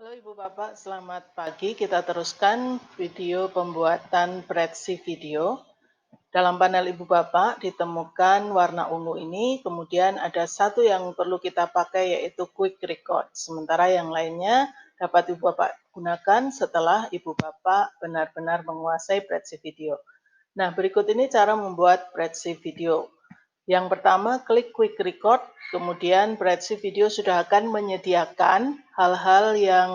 Halo Ibu Bapak, selamat pagi. Kita teruskan video pembuatan spreadsheet video. Dalam panel Ibu Bapak ditemukan warna ungu ini, kemudian ada satu yang perlu kita pakai yaitu Quick Record. Sementara yang lainnya dapat Ibu Bapak gunakan setelah Ibu Bapak benar-benar menguasai spreadsheet video. Nah, berikut ini cara membuat spreadsheet video. Yang pertama, klik Quick Record, kemudian spreadsheet video sudah akan menyediakan hal-hal yang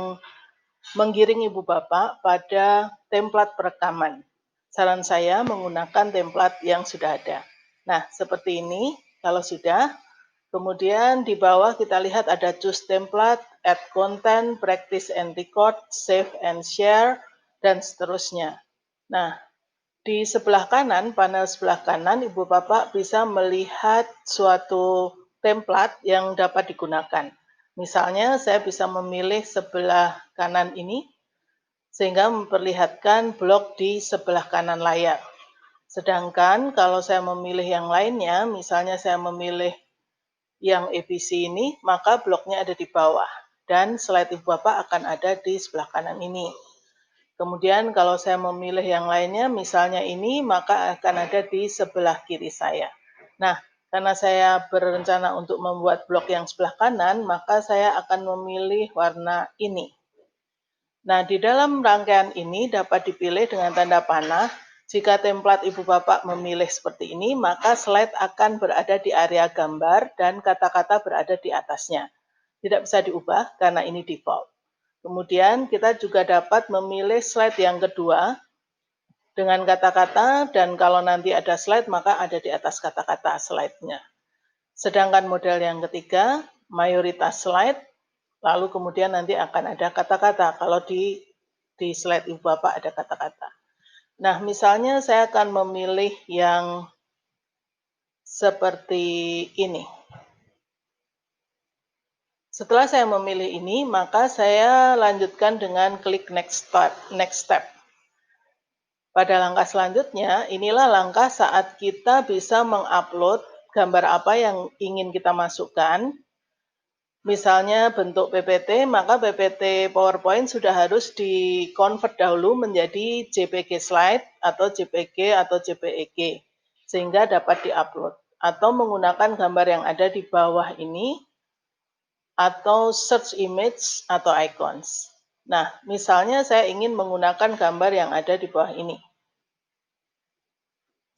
menggiring Ibu Bapak pada template perekaman. Saran saya menggunakan template yang sudah ada. Nah, seperti ini, kalau sudah, kemudian di bawah kita lihat ada choose template, add content, practice and record, save and share, dan seterusnya. Nah, di sebelah kanan, panel sebelah kanan, Ibu Bapak bisa melihat suatu template yang dapat digunakan. Misalnya, saya bisa memilih sebelah kanan ini, sehingga memperlihatkan blok di sebelah kanan layar. Sedangkan kalau saya memilih yang lainnya, misalnya saya memilih yang ABC ini, maka bloknya ada di bawah. Dan slide Ibu Bapak akan ada di sebelah kanan ini. Kemudian kalau saya memilih yang lainnya, misalnya ini, maka akan ada di sebelah kiri saya. Nah, karena saya berencana untuk membuat blok yang sebelah kanan, maka saya akan memilih warna ini. Nah, di dalam rangkaian ini dapat dipilih dengan tanda panah. Jika template Ibu Bapak memilih seperti ini, maka slide akan berada di area gambar dan kata-kata berada di atasnya. Tidak bisa diubah karena ini default. Kemudian kita juga dapat memilih slide yang kedua dengan kata-kata, dan kalau nanti ada slide maka ada di atas kata-kata slide-nya. Sedangkan model yang ketiga, mayoritas slide, lalu kemudian nanti akan ada kata-kata. Kalau di slide Ibu Bapak ada kata-kata. Nah, misalnya saya akan memilih yang seperti ini. Setelah saya memilih ini, maka saya lanjutkan dengan klik next step. Pada langkah selanjutnya, inilah langkah saat kita bisa mengupload gambar apa yang ingin kita masukkan. Misalnya bentuk PPT, maka PPT PowerPoint sudah harus di-convert dahulu menjadi JPG slide atau JPG atau JPEG, sehingga dapat di-upload. Atau menggunakan gambar yang ada di bawah ini, atau search image atau icons. Nah, misalnya saya ingin menggunakan gambar yang ada di bawah ini.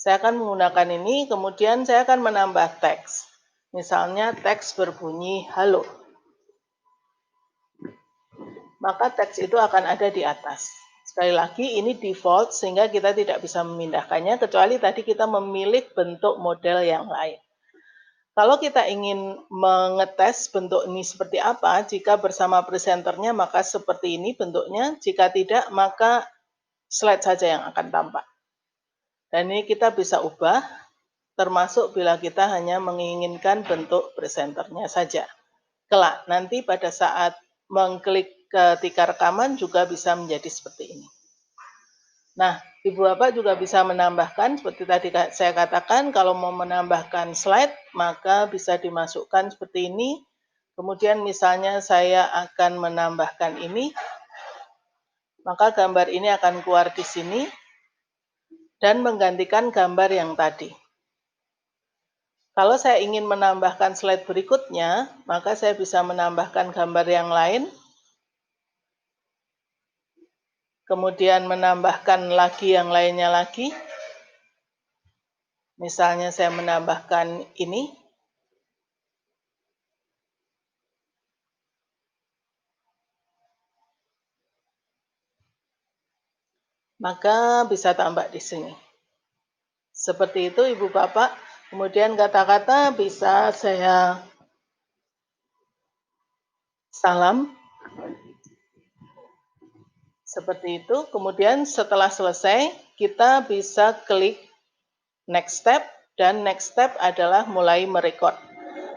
Saya akan menggunakan ini, kemudian saya akan menambah teks. Misalnya teks berbunyi halo. Maka teks itu akan ada di atas. Sekali lagi, ini default sehingga kita tidak bisa memindahkannya, kecuali tadi kita memilih bentuk model yang lain. Kalau kita ingin mengetes bentuk ini seperti apa, jika bersama presenternya maka seperti ini bentuknya, jika tidak maka slide saja yang akan tampak. Dan ini kita bisa ubah, termasuk bila kita hanya menginginkan bentuk presenternya saja. Kelak, nanti pada saat mengklik ketika rekaman juga bisa menjadi seperti ini. Nah, Ibu Bapak juga bisa menambahkan, seperti tadi saya katakan, kalau mau menambahkan slide, maka bisa dimasukkan seperti ini. Kemudian misalnya saya akan menambahkan ini, maka gambar ini akan keluar di sini, dan menggantikan gambar yang tadi. Kalau saya ingin menambahkan slide berikutnya, maka saya bisa menambahkan gambar yang lain, kemudian menambahkan lagi yang lainnya lagi. Misalnya saya menambahkan ini. Maka bisa tambah di sini. Seperti itu Ibu Bapak. Kemudian kata-kata bisa saya salam. Seperti itu. Kemudian setelah selesai, kita bisa klik next step, dan next step adalah mulai merekod.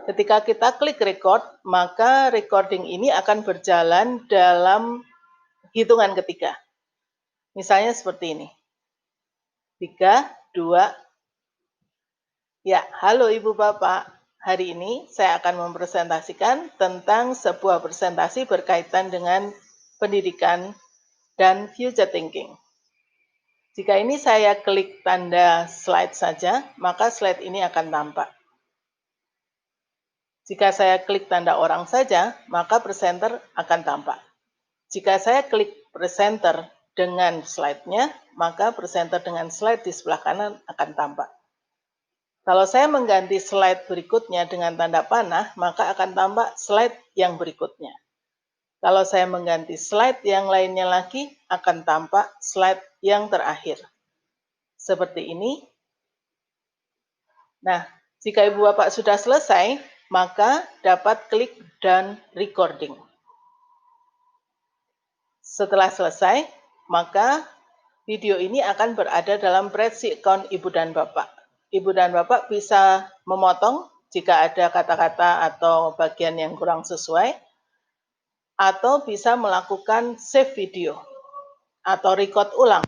Ketika kita klik record, maka recording ini akan berjalan dalam hitungan ketiga. Misalnya seperti ini. 3, 2, ya, halo Ibu Bapak. Hari ini saya akan mempresentasikan tentang sebuah presentasi berkaitan dengan pendidikan, dan future thinking. Jika ini saya klik tanda slide saja, maka slide ini akan tampak. Jika saya klik tanda orang saja, maka presenter akan tampak. Jika saya klik presenter dengan slide-nya, maka presenter dengan slide di sebelah kanan akan tampak. Kalau saya mengganti slide berikutnya dengan tanda panah, maka akan tampak slide yang berikutnya. Kalau saya mengganti slide yang lainnya lagi, akan tampak slide yang terakhir. Seperti ini. Nah, jika Ibu Bapak sudah selesai, maka dapat klik dan recording. Setelah selesai, maka video ini akan berada dalam Prezi account Ibu dan Bapak. Ibu dan Bapak bisa memotong jika ada kata-kata atau bagian yang kurang sesuai, atau bisa melakukan save video atau record ulang.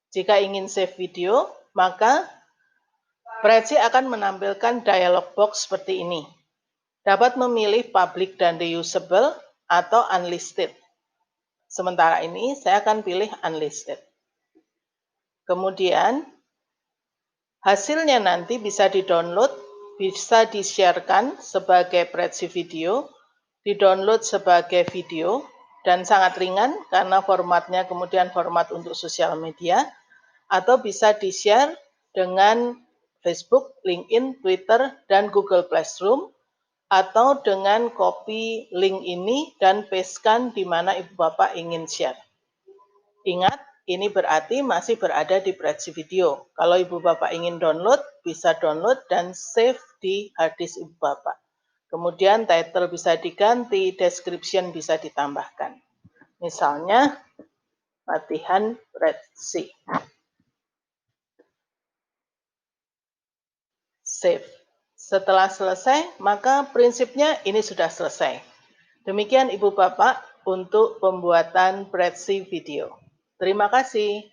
Jika ingin save video, maka Prezi akan menampilkan dialog box seperti ini. Dapat memilih public dan reusable atau unlisted. Sementara ini saya akan pilih unlisted. Kemudian hasilnya nanti bisa di-download, bisa di-sharekan sebagai Prezi video, di-download sebagai video, dan sangat ringan karena formatnya kemudian format untuk sosial media, atau bisa di-share dengan Facebook, LinkedIn, Twitter, dan Google Classroom, atau dengan copy link ini dan pastekan di mana Ibu Bapak ingin share. Ingat, ini berarti masih berada di Prezi video. Kalau Ibu Bapak ingin download, bisa download dan save di hard disk Ibu Bapak. Kemudian title bisa diganti, description bisa ditambahkan. Misalnya, latihan Prezi. Save. Setelah selesai, maka prinsipnya ini sudah selesai. Demikian Ibu Bapak untuk pembuatan Prezi video. Terima kasih.